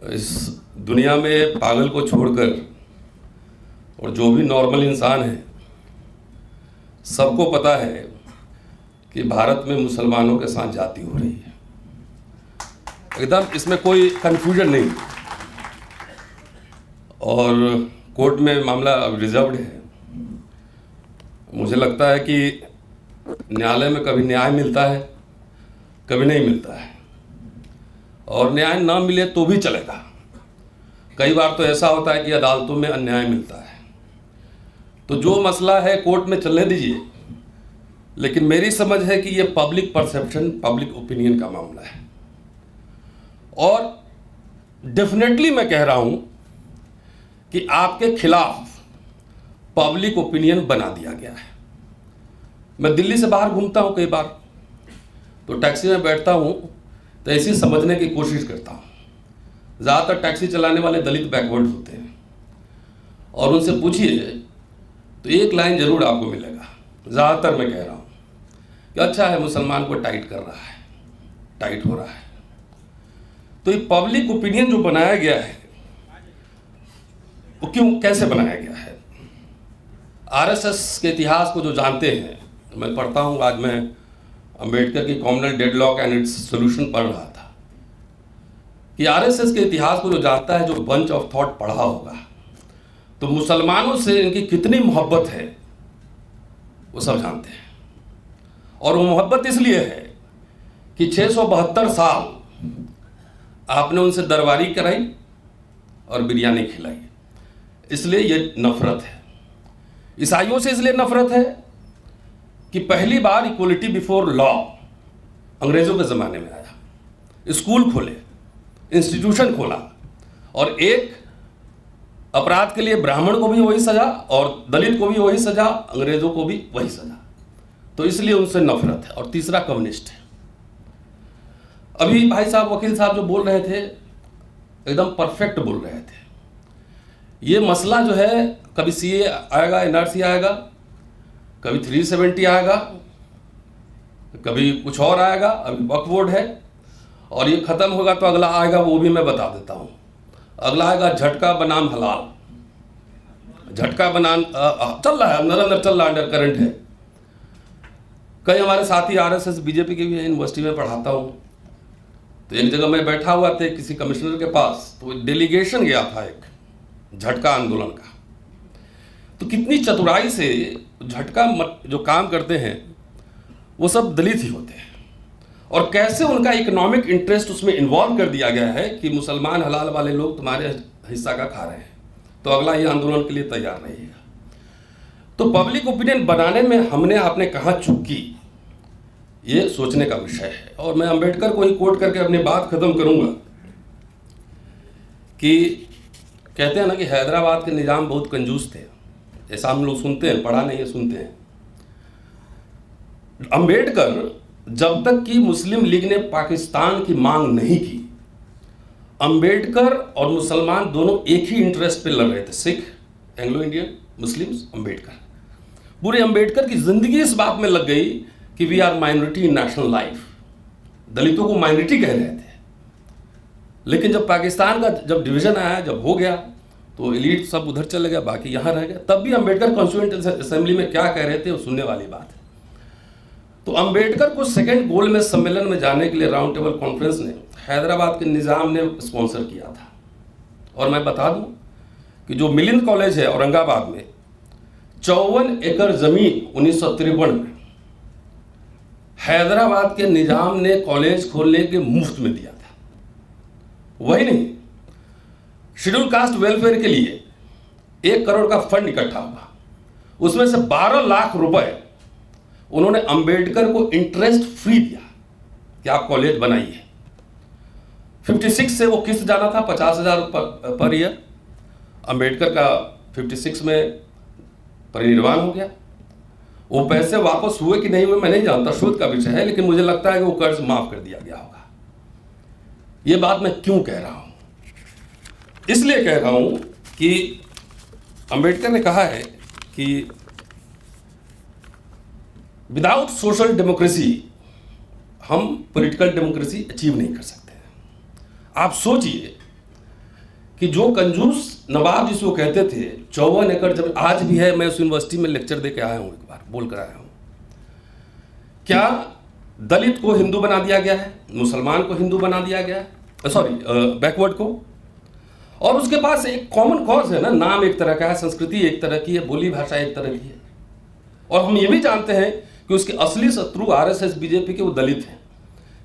इस दुनिया में पागल को छोड़कर और जो भी नॉर्मल इंसान है सबको पता है कि भारत में मुसलमानों के साथ जाति हो रही है। एकदम इसमें कोई कन्फ्यूजन नहीं। और कोर्ट में मामला अब रिजर्व्ड है। मुझे लगता है कि न्यायालय में कभी न्याय मिलता है, कभी नहीं मिलता है, और न्याय ना मिले तो भी चलेगा। कई बार तो ऐसा होता है कि अदालतों में अन्याय मिलता है। तो जो मसला है कोर्ट में चलने दीजिए, लेकिन मेरी समझ है कि ये पब्लिक परसेप्शन, पब्लिक ओपिनियन का मामला है। और डेफिनेटली मैं कह रहा हूं कि आपके खिलाफ पब्लिक ओपिनियन बना दिया गया है। मैं दिल्ली से बाहर घूमता हूं कई बार, तो टैक्सी में बैठता हूं तो ऐसे समझने की कोशिश करता हूं। ज़्यादातर टैक्सी चलाने वाले दलित बैकवर्ड होते हैं, और उनसे पूछिए तो एक लाइन जरूर आपको मिलेगा। ज़्यादातर मैं कह रहा हूं कि अच्छा है, मुसलमान को टाइट कर रहा है, टाइट हो रहा है। तो ये पब्लिक ओपिनियन जो बनाया गया है वो क्यों, कैसे बनाया गया है? आरएसएस के इतिहास को जो जानते हैं, मैं पढ़ता हूँ, आज मैं अंबेडकर की communal deadlock and it's solution पढ़ रहा था, कि आरएसएस के इतिहास को जो जानता है, जो बंच ऑफ थॉट पढ़ा होगा, तो मुसलमानों से इनकी कितनी मोहब्बत है वो सब जानते हैं। और वो मोहब्बत इसलिए है कि 672 साल आपने उनसे दरबारी कराई और बिरयानी खिलाई, इसलिए ये नफरत है। ईसाइयों से इसलिए नफरत है कि पहली बार इक्वलिटी बिफोर लॉ अंग्रेजों के ज़माने में आया। स्कूल खोले, इंस्टीट्यूशन खोला, और एक अपराध के लिए ब्राह्मण को भी वही सजा और दलित को भी वही सजा, अंग्रेजों को भी वही सजा। तो इसलिए उनसे नफरत है। और तीसरा कम्युनिस्ट है। अभी भाई साहब, वकील साहब जो बोल रहे थे, एकदम परफेक्ट बोल रहे थे। ये मसला जो है, कभी सीए आएगा, एनआरसी आएगा, कभी 370 आएगा, कभी कुछ और आएगा, अभी वक्फ बोर्ड है, और ये खत्म होगा तो अगला आएगा, वो भी मैं बता देता हूँ। अगला आएगा झटका बनाम हलाल। झटका बनाम चल रहा है, अंदर चल रहा, अंडर करंट है। कई हमारे साथी आरएसएस बीजेपी के भी यूनिवर्सिटी में पढ़ाता हूँ, तो एक जगह मैं बैठा हुआ थे किसी कमिश्नर के पास, तो डेलीगेशन गया था एक झटका आंदोलन का। तो कितनी चतुराई से झटका जो काम करते हैं वो सब दलित ही होते हैं, और कैसे उनका इकोनॉमिक इंटरेस्ट उसमें इन्वॉल्व कर दिया गया है कि मुसलमान हलाल वाले लोग तुम्हारे हिस्सा का खा रहे हैं, तो अगला ये आंदोलन के लिए तैयार रहिएगा। तो पब्लिक ओपिनियन बनाने में हमने आपने कहाँ चूक की, ये सोचने का विषय है। और मैं अंबेडकर को ही कोट करके अपनी बात खत्म करूंगा कि कहते हैं ना कि हैदराबाद के निजाम बहुत कंजूस थे। ऐसा हम लोग सुनते हैं, पढ़ा नहीं है, सुनते हैं। अंबेडकर जब तक कि मुस्लिम लीग ने पाकिस्तान की मांग नहीं की, अंबेडकर और मुसलमान दोनों एक ही इंटरेस्ट पे लड़ रहे थे। Sikh, Anglo Indian, Muslims, Ambedkar. पूरे अंबेडकर की जिंदगी इस बात में लग गई कि we are minority in national life. दलितों को माइनॉरिटी कह रहे थे। लेकिन जब पाकिस्तान का जब डिवीजन आया, जब हो गया, तो एलीट सब उधर चले गया, बाकी यहाँ रह गया। तब भी अंबेडकर कॉन्स्टिट्यूएंट असेंबली में क्या कह रहे थे वो सुनने वाली बात है। तो अंबेडकर को सेकेंड गोल्ड में सम्मेलन में जाने के लिए राउंड टेबल कॉन्फ्रेंस ने हैदराबाद के निज़ाम ने स्पॉन्सर किया था। और मैं बता दूं कि जो मिलिंद कॉलेज है औरंगाबाद में, 54 एकड़ जमीन 1953 में हैदराबाद के निजाम ने कॉलेज खोलने के मुफ्त में दिया था। वही नहीं, शेड्यूल कास्ट वेलफेयर के लिए 1 करोड़ का फंड इकट्ठा हुआ, उसमें से 12 लाख रुपए उन्होंने अंबेडकर को इंटरेस्ट फ्री दिया कि आप कॉलेज बनाइए। 56 से वो किस्त जाना था 50,000 पर ईयर। अंबेडकर का 56 में परिनिर्वाण हो गया। वो पैसे वापस हुए कि नहीं हुए मैं नहीं जानता, शोध का विषय है, लेकिन मुझे लगता है कि वो कर्ज माफ कर दिया गया होगा। ये बात मैं क्यों कह रहा हूं? इसलिए कह रहा हूं कि अंबेडकर ने कहा है कि विदाउट सोशल डेमोक्रेसी हम पॉलिटिकल डेमोक्रेसी अचीव नहीं कर सकते। आप सोचिए कि जो कंजूस नवाब जिसको कहते थे 54 एकड़ जब आज भी है, मैं उस यूनिवर्सिटी में लेक्चर दे के आया हूँ, एक बार बोल कर आया हूँ। क्या दलित को हिंदू बना दिया गया है, मुसलमान को हिंदू बना दिया गया है, सॉरी बैकवर्ड को, और उसके पास एक कॉमन कॉज है ना, नाम एक तरह का है, संस्कृति एक तरह की है, बोली भाषा एक तरह की है, और हम ये भी जानते हैं कि उसके असली शत्रु आरएसएस बीजेपी के वो दलित हैं,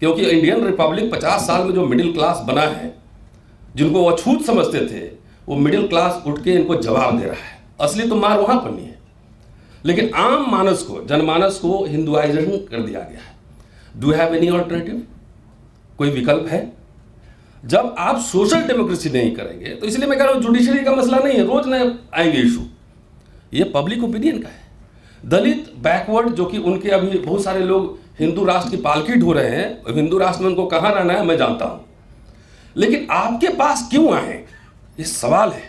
क्योंकि इंडियन रिपब्लिक 50 साल में जो मिडिल क्लास बना है, जिनको वो अछूत समझते थे, वो मिडिल क्लास उठ के इनको जवाब दे रहा है। असली तो मार वहां पर नहीं है, लेकिन आम मानस को, जनमानस को हिंदुआइजेशन कर दिया गया है। Do have any alternative? कोई विकल्प है? जब आप सोशल डेमोक्रेसी नहीं करेंगे, तो इसलिए मैं कह रहा हूं जुडिशरी का मसला नहीं है, रोज नए आएंगे इशू, ये पब्लिक ओपिनियन का है। दलित बैकवर्ड, जो कि उनके अभी बहुत सारे लोग हिंदू राष्ट्र की पालकी ढो रहे हैं, हिंदू राष्ट्र में उनको कहाँ रहना है मैं जानता हूं, लेकिन आपके पास क्यों आए, ये सवाल है।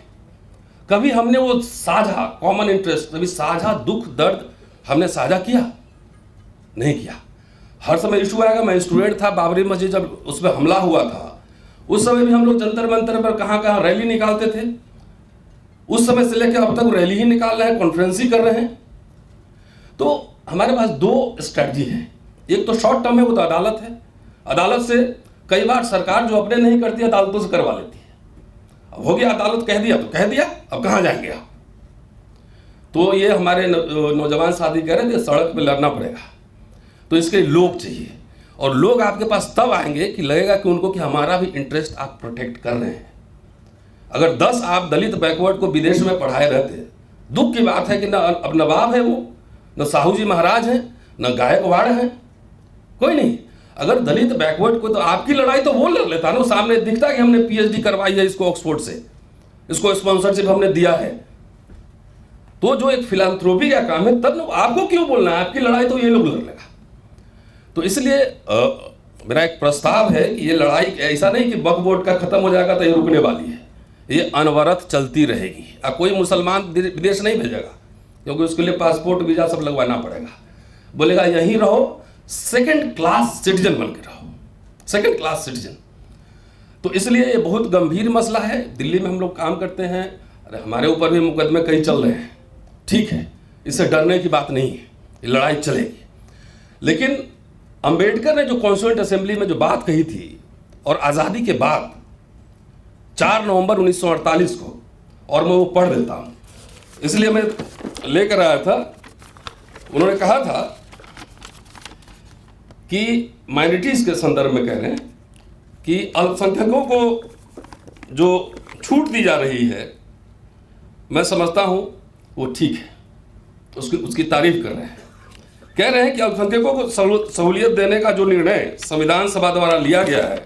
कभी हमने वो साझा कॉमन इंटरेस्ट, कभी साझा दुख दर्द हमने साझा किया? नहीं किया। हर समय इशू आएगा। मैं स्टूडेंट था, बाबरी मस्जिद जब उस पर हमला हुआ था, उस समय भी हम लोग जंतर मंतर पर कहाँ कहाँ रैली निकालते थे। उस समय से लेकर अब तक रैली ही निकाल रहे हैं, कॉन्फ्रेंस ही कर रहे हैं। तो हमारे पास दो स्ट्रैटेजी है। एक तो शॉर्ट टर्म है, वो तो अदालत है। अदालत से कई बार सरकार जो अपने नहीं करती, अदालतों से करवा लेती है। अब हो गया, अदालत कह दिया तो कह दिया, अब कहाँ जाएंगे आप? तो ये हमारे नौजवान साथी कह रहे थे सड़क पे लड़ना पड़ेगा, तो इसके लोग चाहिए, और लोग आपके पास तब आएंगे कि लगेगा कि उनको कि हमारा भी इंटरेस्ट आप प्रोटेक्ट कर रहे हैं। अगर 10 आप दलित बैकवर्ड को विदेश में पढ़ाए रहते, दुख की बात है कि ना अब नवाब है वो, न साहू जी महाराज हैं, न गायकवाड़ हैं, कोई नहीं। अगर दलित बैकवर्ड को, तो आपकी लड़ाई तो वो लड़ लेता ना, सामने दिखता कि हमने पीएचडी करवाई है इसको ऑक्सफोर्ड से, इसको स्पॉन्सरशिप हमने दिया है, तो जो एक फिलैंथ्रोपी का काम है, तब आपको क्यों बोलना है? आपकी लड़ाई तो ये लोग लड़ लेगा। तो इसलिए मेरा एक प्रस्ताव है कि ये लड़ाई ऐसा नहीं कि वक्फ बोर्ड का खत्म हो जाएगा तो ये रुकने वाली है, ये अनवरत चलती रहेगी। अब कोई मुसलमान विदेश नहीं भेजेगा, क्योंकि उसके लिए पासपोर्ट वीजा सब लगवाना पड़ेगा। बोलेगा यहीं रहो, सेकंड क्लास सिटीजन बन के रहो, सेकंड क्लास सिटीजन। तो इसलिए ये बहुत गंभीर मसला है। दिल्ली में हम लोग काम करते हैं, अरे हमारे ऊपर भी मुकदमे कई चल रहे हैं, ठीक है, इससे डरने की बात नहीं है, ये लड़ाई चलेगी। लेकिन अंबेडकर ने जो कॉन्स्टिट्यूएंट असेंबली में जो बात कही थी, और आज़ादी के बाद 4 नवंबर 1948 को, और मैं वो पढ़ देता हूँ, इसलिए मैं लेकर आया था। उन्होंने कहा था कि माइनॉरिटीज़ के संदर्भ में कह रहे हैं कि अल्पसंख्यकों को जो छूट दी जा रही है, मैं समझता हूँ वो ठीक है, उसकी तारीफ कर रहे हैं। कह रहे हैं कि अल्पसंख्यकों को सहूलियत देने का जो निर्णय संविधान सभा द्वारा लिया गया है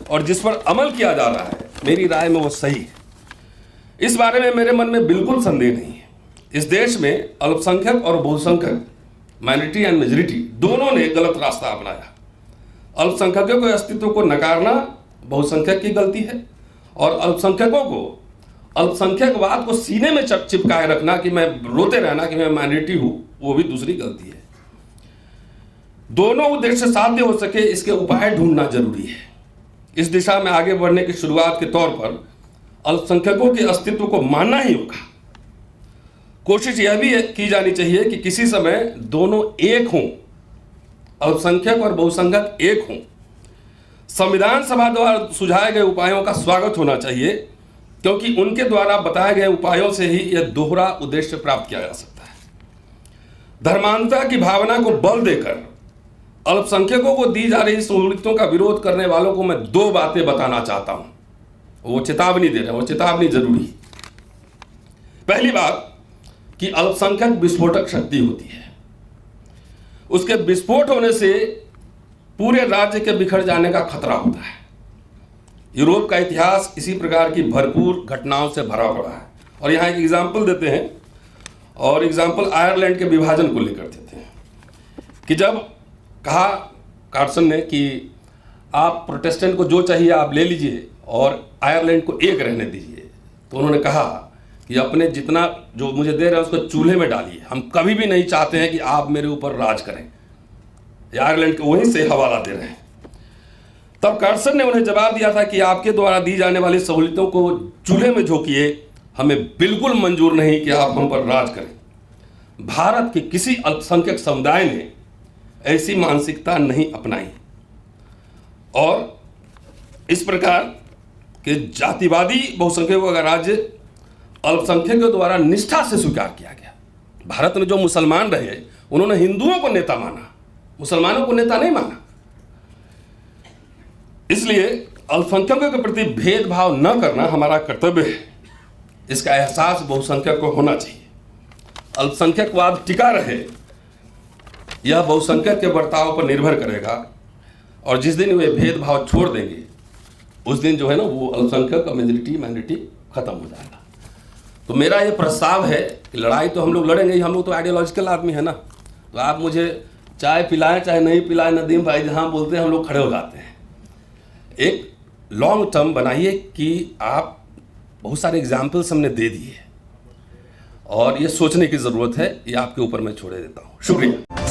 और जिस पर अमल किया जा रहा है, मेरी राय में वो सही है। इस बारे में मेरे मन में बिल्कुल संदेह नहीं है। इस देश में अल्पसंख्यक और बहुसंख्यक, माइनॉरिटी एंड मेजॉरिटी, दोनों ने गलत रास्ता अपनाया। अल्पसंख्यकों के अस्तित्व को नकारना बहुसंख्यक की गलती है, और अल्पसंख्यकों को अल्पसंख्यकवाद को सीने में चिपकाए रखना, कि मैं रोते रहना कि मैं माइनॉरिटी हूं, वो भी दूसरी गलती है। दोनों उद्देश्य साध्य हो सके, इसके उपाय ढूंढना जरूरी है। इस दिशा में आगे बढ़ने की शुरुआत के तौर पर अल्पसंख्यकों के अस्तित्व को मानना ही होगा। कोशिश यह भी की जानी चाहिए कि किसी समय दोनों एक हों, अल्पसंख्यक और बहुसंख्यक एक हों। संविधान सभा द्वारा सुझाए गए उपायों का स्वागत होना चाहिए, क्योंकि उनके द्वारा बताए गए उपायों से ही यह दोहरा उद्देश्य प्राप्त किया जा सकता है। धर्मांधता की भावना को बल देकर अल्पसंख्यकों को दी जा रही सहूलियतों का विरोध करने वालों को मैं 2 बातें बताना चाहता हूं। वो चेतावनी दे रहे हैं, वो चेतावनी जरूरी। पहली बात कि अल्पसंख्यक विस्फोटक शक्ति होती है, उसके विस्फोट होने से पूरे राज्य के बिखर जाने का खतरा होता है। यूरोप का इतिहास इसी प्रकार की भरपूर घटनाओं से भरा पड़ा है। और यहाँ एक एग्जाम्पल देते हैं, और एग्जाम्पल आयरलैंड के विभाजन को लेकर देते हैं कि जब कहा कार्सन ने कि आप प्रोटेस्टेंट को जो चाहिए आप ले लीजिए और आयरलैंड को एक रहने दीजिए, तो उन्होंने कहा कि अपने जितना जो मुझे दे रहे हैं उसको चूल्हे में डालिए, हम कभी भी नहीं चाहते हैं कि आप मेरे ऊपर राज करें। आयरलैंड को वहीं से हवाला दे रहे हैं। तब कार्सन ने उन्हें जवाब दिया था कि आपके द्वारा दी जाने वाली सहूलियतों को चूल्हे में झोंकिए, हमें बिल्कुल मंजूर नहीं कि आप हम पर राज करें। भारत के किसी अल्पसंख्यक समुदाय ने ऐसी मानसिकता नहीं अपनाई और इस प्रकार के जातिवादी बहुसंख्यकों का राज्य अल्पसंख्यकों द्वारा निष्ठा से स्वीकार किया गया। भारत में जो मुसलमान रहे उन्होंने हिंदुओं को नेता माना, मुसलमानों को नेता नहीं माना। इसलिए अल्पसंख्यकों के प्रति भेदभाव न करना हमारा कर्तव्य है। इसका एहसास बहुसंख्यक को होना चाहिए। अल्पसंख्यकवाद टिका रहे यह बहुसंख्यक के बर्ताव पर निर्भर करेगा और जिस दिन वे भेदभाव छोड़ देंगे उस दिन जो है ना वो अल्पसंख्यक का मेजॉरिटी खत्म हो जाएगा। तो मेरा ये प्रस्ताव है कि लड़ाई तो हम लोग लड़ेंगे ही, हम लोग तो आइडियोलॉजिकल आदमी है ना। तो आप मुझे चाय पिलाएं चाहे नहीं पिलाएं, नदीम भाई जहाँ बोलते हैं हम लोग खड़े हो जाते हैं। एक लॉन्ग टर्म बनाइए कि आप बहुत सारे एग्जाम्पल्स हमने दे दिए और ये सोचने की ज़रूरत है, ये आपके ऊपर मैं छोड़े देता हूँ। शुक्रिया।